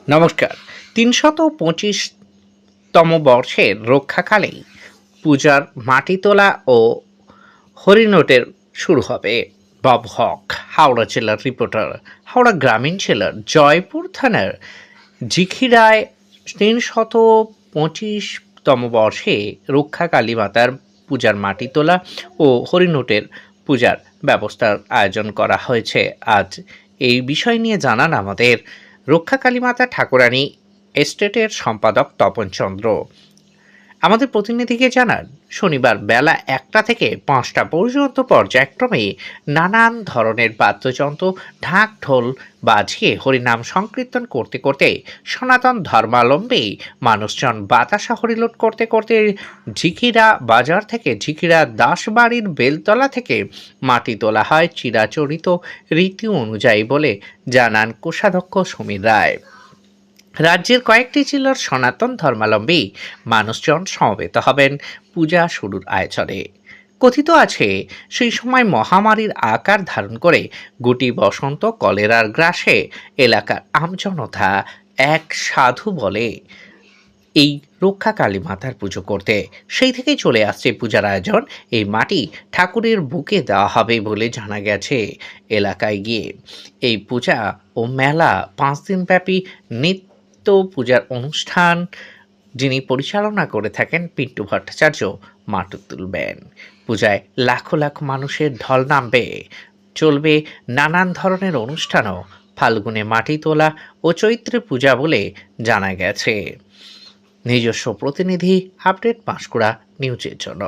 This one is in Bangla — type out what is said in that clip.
নমস্কার। ৩২৫তম বর্ষের রক্ষাকালেই পূজার মাটি তোলা ও হরিনোটের শুরু হবে। বব হক, হাওড়া জেলার রিপোর্টার। হাওড়া গ্রামীণ জেলার জয়পুর থানার জিখিরায় ৩২৫তম বর্ষে রক্ষা কালী মাতার পূজার মাটি তোলা ও হরিনোটের পূজার ব্যবস্থার আয়োজন করা হয়েছে আজ। এই বিষয় নিয়ে জানান আমাদের রক্ষা কালী মাতা ঠাকুরানী এস্টেটের সম্পাদক তপন চন্দ্র। আমাদের প্রতিনিধিকে জানান, শনিবার বেলা 1টা থেকে 5টা পর্যন্ত পর্যায়ক্রমে নানান ধরনের বাদ্যযন্ত্র, ঢাক ঢোল বাজিয়ে হরিনাম সংকীর্তন করতে করতে সনাতন ধর্মাবলম্বী মানুষজন বাতাসা হরিলুট করতে করতে ঝিকিরা বাজার থেকে ঝিকিরা দাসবাড়ির বেলতলা থেকে মাটি তোলা হয় চিরাচরিত রীতি অনুযায়ী বলে জানান কোষাধ্যক্ষ সমীর রায়। রাজ্যের কয়েকটি জেলার সনাতন ধর্মাবলম্বী মানুষজন সমবেত হবেন পূজা শুরুর আয়োজনে। কথিত আছে, সেই সময় মহামারীর আকার ধারণ করে গুটি বসন্ত কলেরার গ্রাসে এলাকার আমজনতা এক সাধু বলে এই রক্ষা কালী মাতার পুজো করতে। সেই থেকেই চলে আসছে পূজার আয়োজন। এই মাটি ঠাকুরের বুকে দেওয়া হবে বলে জানা গেছে। এলাকায় গিয়ে এই পূজা ও মেলা 5 দিন ব্যাপী নিত্য পূজার অনুষ্ঠান যিনি পরিচালনা করে থাকেন পিন্টু ভট্টাচার্য মাটু তুলবেন। পূজায় লাখো লাখ মানুষের ঢল নামবে। চলবে নানান ধরনের অনুষ্ঠানও। ফাল্গুনে মাটি তোলা ও চৈত্রে পূজা বলে জানা গেছে। নিজস্ব প্রতিনিধি আপডেট পাঁশকুড়া নিউজের জন্য।